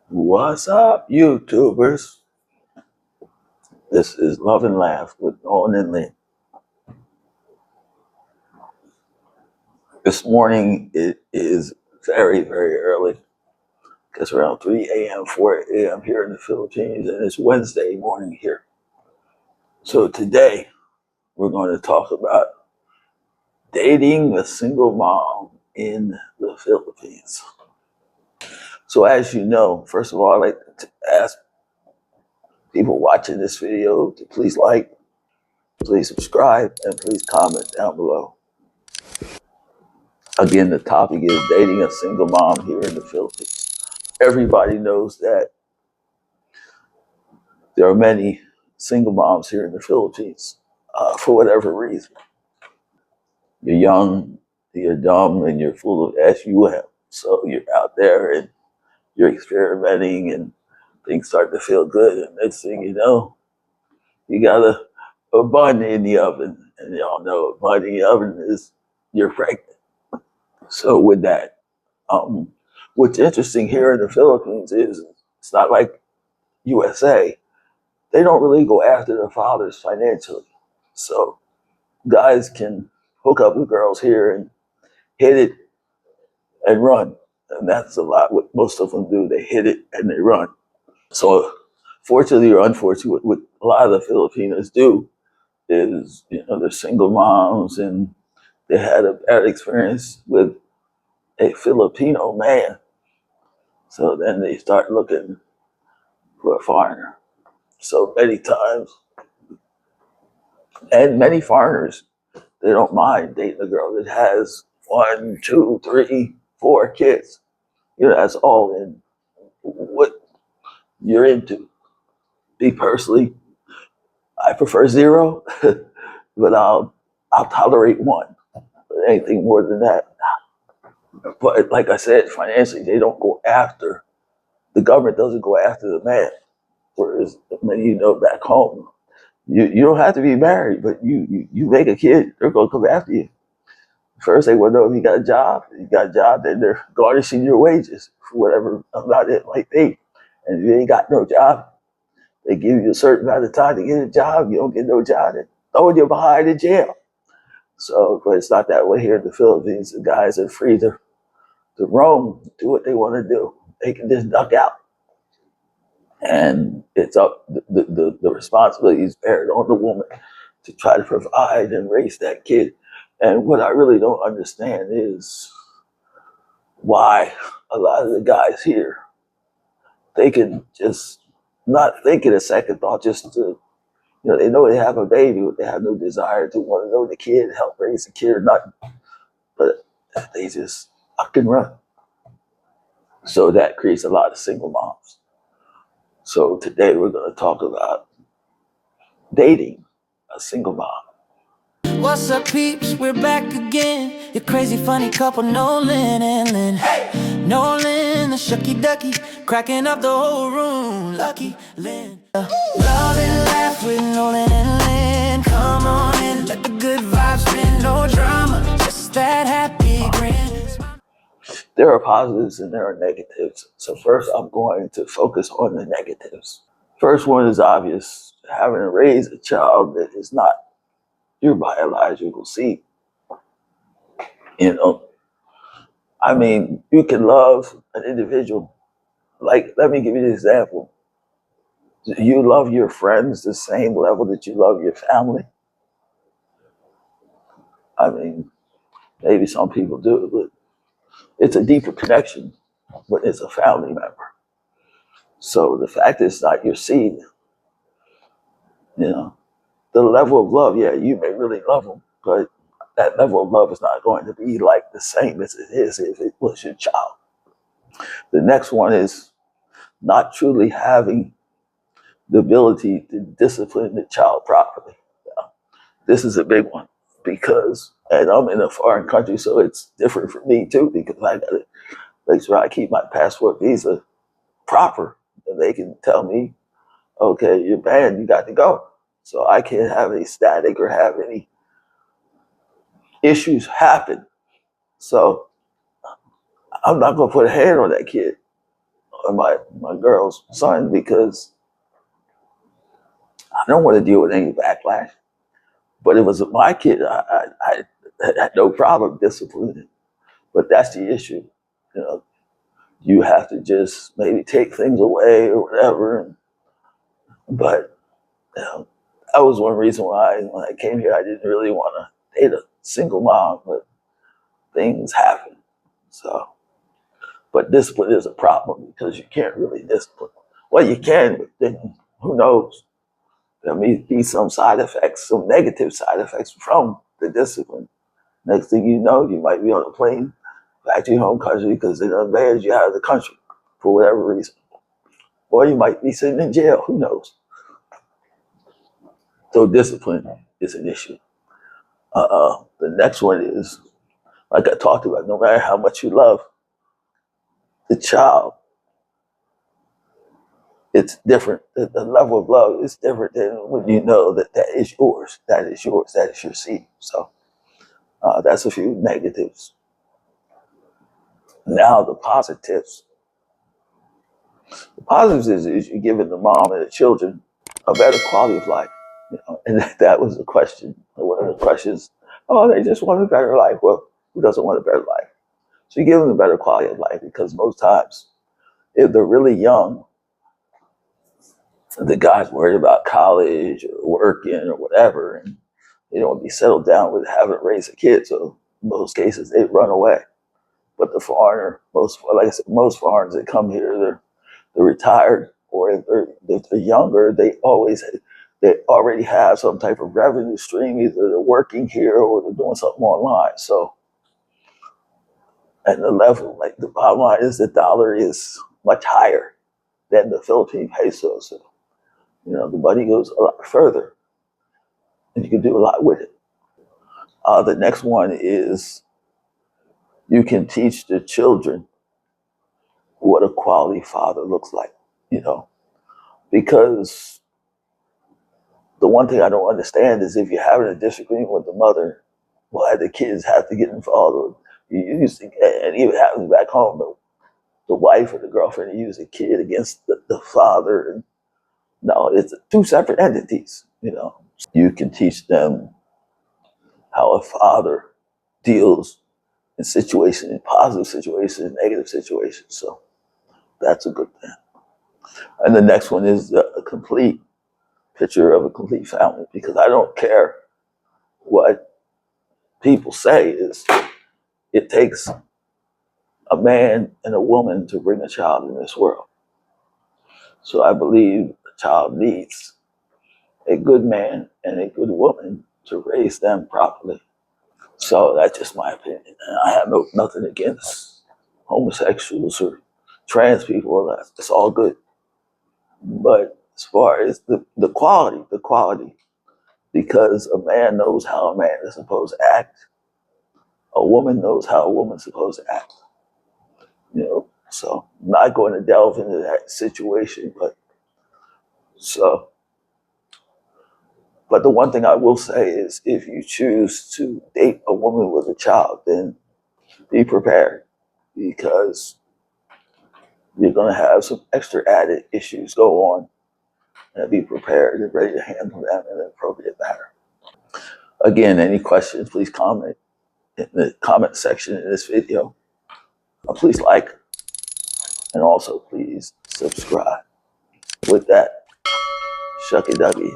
What's up, YouTubers? This is Love and Laugh with Owen and Lynn. This morning it is very, very early. It's around 3 a.m., 4 a.m. here in the Philippines, and it's Wednesday morning here. So today we're going to talk about dating a single mom in the Philippines. So as you know, first of all, I'd like to ask people watching this video to please like, please subscribe, and please comment down below. Again, the topic is dating a single mom here in the Philippines. Everybody knows that there are many single moms here in the Philippines for whatever reason. You're young, you're dumb, and you're full of SUM. So you're out there and you're experimenting and things start to feel good. And next thing you know, you got a bun in the oven. And y'all know a bun in the oven is you're pregnant. So with that, what's interesting here in the Philippines is it's not like USA. They don't really go after their fathers financially. So guys can hook up with girls here and hit it and run. And that's a lot what most of them do. They hit it and they run. So fortunately or unfortunately, what a lot of the Filipinos do is, they're single moms and they had a bad experience with a Filipino man. So then they start looking for a foreigner. So many times, and many foreigners, they don't mind dating a girl that has 1, 2, 3, 4 kids. That's all in what you're into. Me personally, I prefer 0, but I'll tolerate 1. But anything more than that. But like I said, financially, they don't go after. The government doesn't go after the man. Whereas many back home, you don't have to be married, but you make a kid, they're gonna come after you. First, they want to know if you got a job. If you got a job, then they're garnishing your wages for whatever amount it might be. And if you ain't got no job, they give you a certain amount of time to get a job. You don't get no job, they're throwing you behind in jail. So, but it's not that way here in the Philippines. The guys are free to roam, do what they want to do. They can just duck out. And it's up, the responsibility is bared on the woman to try to provide and raise that kid. And what I really don't understand is why a lot of the guys here, they can just not think in a second thought, just to, they know they have a baby, but they have no desire to want to know the kid, help raise the kid or nothing. But they just up and run. So that creates a lot of single moms. So today we're going to talk about dating a single mom. What's up, peeps? We're back again. Your crazy, funny couple, Nolan and Lynn. Hey! Nolan, the shucky ducky, cracking up the whole room. Lucky Lynn. Love and laugh with Nolan and Lynn. Come on in, let the good vibes spin. No drama, just that happy grin. There are positives and there are negatives. So first, I'm going to focus on the negatives. First one is obvious: having to raise a child that is not your biological seed. I mean, you can love an individual. Like, let me give you an example. You love your friends the same level that you love your family. I mean, maybe some people do, but it's a deeper connection when it's a family member. So the fact that it's not your seed, the level of love, yeah, you may really love them, but that level of love is not going to be like the same as it is if it was your child. The next one is not truly having the ability to discipline the child properly. This is a big one because, and I'm in a foreign country, so it's different for me too, because I got to make sure I keep my passport visa proper. And they can tell me, okay, you're banned, you got to go. So I can't have any static or have any issues happen. So I'm not going to put a hand on that kid. my girl's son, because I don't want to deal with any backlash. But if it was my kid, I had no problem disciplining. But that's the issue. You know, you have to just maybe take things away or whatever. But you know, that was one reason why when I came here, I didn't really want to date a single mom. But things happen. So, but discipline is a problem because you can't really discipline. Well, you can, but then who knows? There may be some side effects, some negative side effects from the discipline. Next thing you know, you might be on a plane back to your home country because they done banned you out of the country for whatever reason. Or you might be sitting in jail, who knows? So discipline is an issue. The next one is, like I talked about, no matter how much you love the child, it's different. The level of love is different than when you know that that is yours, that is yours, that is your seed. So that's a few negatives. Now the positives. The positives is you're giving the mom and the children a better quality of life. You know, and that was the question. One of the questions. Oh, they just want a better life. Well, who doesn't want a better life? So you give them a better quality of life because most times, if they're really young, the guy's worried about college or working or whatever, and they don't be settled down with having raised a kid. So in most cases, they run away. But the foreigner, like I said, most foreigners that come here, they're retired, or if they're younger, they already have some type of revenue stream. Either they're working here or they're doing something online. So, and the level, like the bottom line is, the dollar is much higher than the Philippine peso. So, you know, the money goes a lot further, and you can do a lot with it. The next one is you can teach the children what a quality father looks like. You know, because the one thing I don't understand is if you're having a disagreement with the mother, why the kids have to get involved. You usually, and even happens back home, the wife or the girlfriend use the kid against the father. And no, it's two separate entities. You know, you can teach them how a father deals in situations, in positive situations, negative situations. So that's a good thing. And the next one is a complete picture of a complete family, because I don't care what people say, is it takes a man and a woman to bring a child in this world. So I believe a child needs a good man and a good woman to raise them properly. So that's just my opinion. And I have nothing against homosexuals or trans people. That's all good. But as far as the quality, because a man knows how a man is supposed to act, a woman knows how a woman's supposed to act. You know, so I'm not going to delve into that situation, but the one thing I will say is, if you choose to date a woman with a child, then be prepared, because you're going to have some extra added issues go on, and be prepared and ready to handle them in an appropriate manner. Again, any questions, please comment in the comment section in this video. Please like, and also please subscribe. With that, Shucky Ducky.